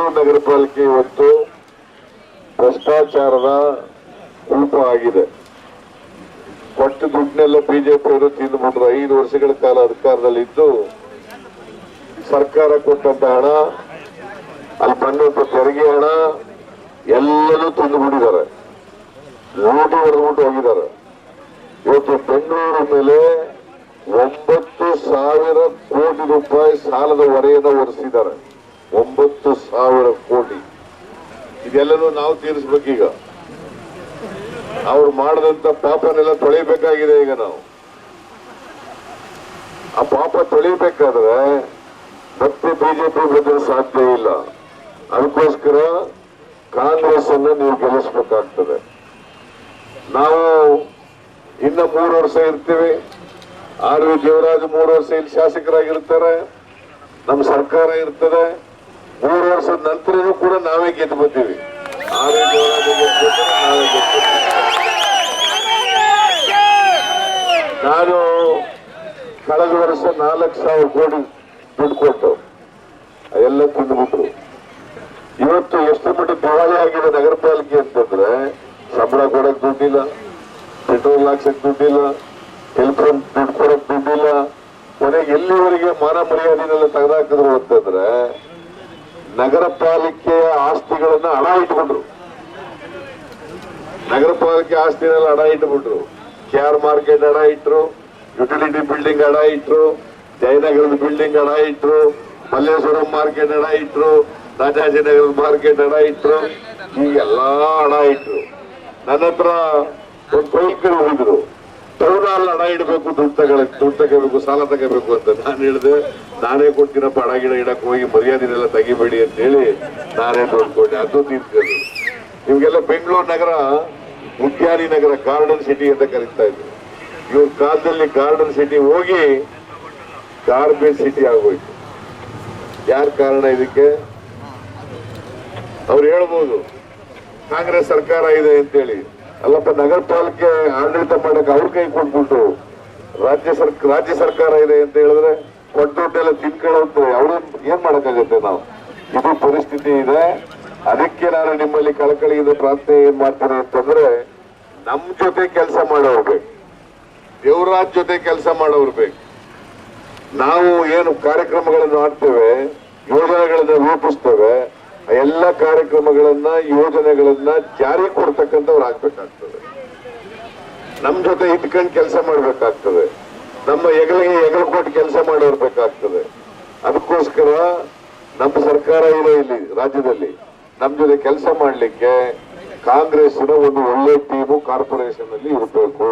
ಬೆಂಗಳೂರು ನಗರ ಪಾಲಿಕೆ ಇವತ್ತು ಭ್ರಷ್ಟಾಚಾರದ ಕೂಪ ಆಗಿದೆ. ಕೊಟ್ಟ ದುಡ್ಡನ್ನೆಲ್ಲ ಬಿಜೆಪಿಯವರು ತಿಂದುಬಿಟ್ರು. 5 ವರ್ಷಗಳ ಕಾಲ ಅಧಿಕಾರದಲ್ಲಿದ್ದು ಸರ್ಕಾರ ಕೊಟ್ಟಂತ ಹಣ, ಅಲ್ಲಿ ಬಂದಂತ ತೆರಿಗೆ ಹಣ ಎಲ್ಲನೂ ತಿಂದುಬಿಟ್ಟಿದ್ದಾರೆ. ಲೂಟಿ ಹೊಡೆದ್ಬಿಟ್ಟು ಹೋಗಿದ್ದಾರೆ. ಇವತ್ತು ಬೆಂಗಳೂರು ಮೇಲೆ 9,000 ಕೋಟಿ ರೂಪಾಯಿ ಸಾಲದ ಹೊರೆಯನ್ನು ಹೊರಿಸಿದ್ದಾರೆ. 9,000 ಕೋಟಿ. ಇದೆಲ್ಲನೂ ನಾವು ತೀರಿಸ್ಬೇಕೀಗ. ಅವ್ರು ಮಾಡದಂತ ಪಾಪನೆಲ್ಲ ತೊಳಿಬೇಕಾಗಿದೆ. ಈಗ ನಾವು ಆ ಪಾಪ ತೊಳಿಬೇಕಾದ್ರೆ ಮತ್ತೆ ಬಿಜೆಪಿ ಬದಲು ಸಾಧ್ಯ ಇಲ್ಲ. ಅದಕ್ಕೋಸ್ಕರ ಕಾಂಗ್ರೆಸ್ ಅನ್ನ ನೀವು ಗೆಲ್ಲಿಸಬೇಕಾಗ್ತದೆ. ನಾವು ಇನ್ನ 3 ವರ್ಷ ಇರ್ತೀವಿ. ಆರ್.ವಿ. ದೇವರಾಜ್ 3 ವರ್ಷ ಇಲ್ಲಿ ಶಾಸಕರಾಗಿರ್ತಾರೆ. ನಮ್ಮ ಸರ್ಕಾರ ಇರ್ತದೆ. 3 ವರ್ಷದ ನಂತರನೂ ಕೂಡ ನಾವೇ ಗೆದ್ದು ಬರ್ತೀವಿ. ಆರ್.ವಿ. ದೇವರಾಜ್ ನಾವೇ ಗೆದ್ದು. ನಾನು ಕಳೆದ ವರ್ಷ 4,000 ಕೋಟಿ ದುಡ್ಡು ಕೊಟ್ಟು ಎಲ್ಲ ತಿಂದುಬಿಟ್ರು. ಇವತ್ತು ಎಷ್ಟು ಮಟ್ಟ ದಿವಾಳಿ ಆಗಿದೆ ನಗರ ಪಾಲಿಕೆ ಅಂತಂದ್ರೆ, ಸಂಬಳ ಕೊಡಕ್ ದುಡ್ಡಿಲ್ಲ, ಪೆಟ್ರೋಲ್ ಹಾಕ್ಸಕ್ ದುಡ್ಡಿಲ್ಲ, ಟೆಲಿಫೋನ್ ದುಡ್ಡು ಕೊಡಕ್ ದುಡ್ಡಿಲ್ಲ. ಕೊನೆಗೆ ಎಲ್ಲಿವರೆಗೆ ಮಾನ ಮರ್ಯಾದೆನೆಲ್ಲ ತೆಗೆದಾಕಿದ್ರು ಅಂತಂದ್ರೆ, ನಗರ ಪಾಲಿಕೆಯ ಆಸ್ತಿಗಳನ್ನ ಹಣ ಇಟ್ಕೊಂಡ್ರು. ನಗರ ಪಾಲಿಕೆ ಆಸ್ತಿನೆಲ್ಲ ಹಣ ಇಟ್ಬಿಟ್ರು. KR ಮಾರ್ಕೆಟ್ ಹಣ ಇಟ್ರು, ಯುಟಿಲಿಟಿ ಬಿಲ್ಡಿಂಗ್ ಹಣ ಇಟ್ರು, ಜಯನಗರದ ಬಿಲ್ಡಿಂಗ್ ಹಣ ಇಟ್ರು, ಮಲ್ಲೇಶ್ವರಂ ಮಾರ್ಕೆಟ್ ಹಣ ಇಟ್ರು, ರಾಜಾಜಿನಗರದ ಮಾರ್ಕೆಟ್ ಹಣ ಇಟ್ರು. ಹೀಗೆಲ್ಲಾ ಹಣ ಇಟ್ರು. ನನ್ನ ಹತ್ರ ಒಂದು ಬೈಕರು ಹೋಗಿದ್ರು, ಟೌನ್ ಹಾಲ್ ಹಣ ಇಡಬೇಕು, ದುಡ್ಡು ತಗೋಬೇಕು, ಸಾಲ ತಗೋಬೇಕು ಅಂತ. ನಾನು ಹೇಳಿದೆ, ನಾನೇ ಕೊಡ್ತೀನಪ್ಪ ಹಣ ಗಿಡ ಇಡಕ್ ಹೋಗಿ ಮರ್ಯಾದೆನೆಲ್ಲ ತೆಗಿಬೇಡಿ ಅಂತ ಹೇಳಿ ನಾನೇ ನೋಡ್ಕೊಂಡೆ. ಅದು ತೀರ್ಕೊಂಡು ನಿಮ್ಗೆಲ್ಲ ಬೆಂಗಳೂರು ನಗರ ಉದ್ಯಾನಿ ನಗರ, ಗಾರ್ಡನ್ ಸಿಟಿ ಅಂತ ಕರೀತಾ ಇದ್ರು. ಇವ್ರ ಕಾಲದಲ್ಲಿ ಗಾರ್ಡನ್ ಸಿಟಿ ಹೋಗಿ ಗಾರ್ಬೇಜ್ ಸಿಟಿ ಆಗೋಯ್ತು. ಯಾರ ಕಾರಣ ಇದಕ್ಕೆ? ಅವ್ರು ಹೇಳ್ಬೋದು ಕಾಂಗ್ರೆಸ್ ಸರ್ಕಾರ ಇದೆ ಅಂತೇಳಿ. ಅಲ್ಲಪ್ಪ, ನಗರ ಪಾಲಿಕೆ ಆಡಳಿತ ಮಾಡಕ್ಕೆ ಅವ್ರ ಕೈ ಕೊಟ್ಬಿಟ್ಟು ರಾಜ್ಯ ಸರ್ಕಾರ ಇದೆ ಅಂತ ಹೇಳಿದ್ರೆ ಕೊಟ್ಟೊಟ್ಟೆಲ್ಲ ತಿನ್ಕೊಳ್ಳುತ್ತೆ. ಅವ್ರು ಏನ್ ಮಾಡಕ್ಕಾಗತ್ತೆ? ನಾವು ಇದು ಪರಿಸ್ಥಿತಿ ಇದೆ. ಅದಕ್ಕೆ ನಾನು ನಿಮ್ಮಲ್ಲಿ ಕಳಕಳಿಯಿಂದ ಪ್ರಾರ್ಥನೆ ಏನ್ ಮಾಡ್ತೇನೆ ಅಂತಂದ್ರೆ, ನಮ್ ಜೊತೆ ಕೆಲಸ ಮಾಡೋರು ಬೇಕು, ದೇವರಾಜ್ ಜೊತೆ ಕೆಲಸ ಮಾಡೋರು ಬೇಕು. ನಾವು ಏನು ಕಾರ್ಯಕ್ರಮಗಳನ್ನು ಮಾಡ್ತೇವೆ, ಯೋಜನೆಗಳನ್ನ ರೂಪಿಸ್ತೇವೆ, ಎಲ್ಲ ಕಾರ್ಯಕ್ರಮಗಳನ್ನ ಯೋಜನೆಗಳನ್ನ ಜಾರಿ ಕೊಡ್ತಕ್ಕಂಥವ್ರು ಆಗ್ಬೇಕಾಗ್ತದೆ. ನಮ್ ಜೊತೆ ಇಟ್ಕೊಂಡು ಕೆಲಸ ಮಾಡ್ಬೇಕಾಗ್ತದೆ. ನಮ್ಮ ಹೆಗಲಿಗೆ ಹೆಗಲು ಕೊಟ್ಟು ಕೆಲಸ ಮಾಡಿರ್ಬೇಕಾಗ್ತದೆ. ಅದಕ್ಕೋಸ್ಕರ ನಮ್ಮ ಸರ್ಕಾರ ಇದೆ ಇಲ್ಲಿ ರಾಜ್ಯದಲ್ಲಿ. ನಮ್ ಜೊತೆ ಕೆಲಸ ಮಾಡ್ಲಿಕ್ಕೆ ಕಾಂಗ್ರೆಸ್ನ ಒಂದು ಒಳ್ಳೆ ಟೀಮು ಕಾರ್ಪೊರೇಷನ್ ಅಲ್ಲಿ ಇರಬೇಕು.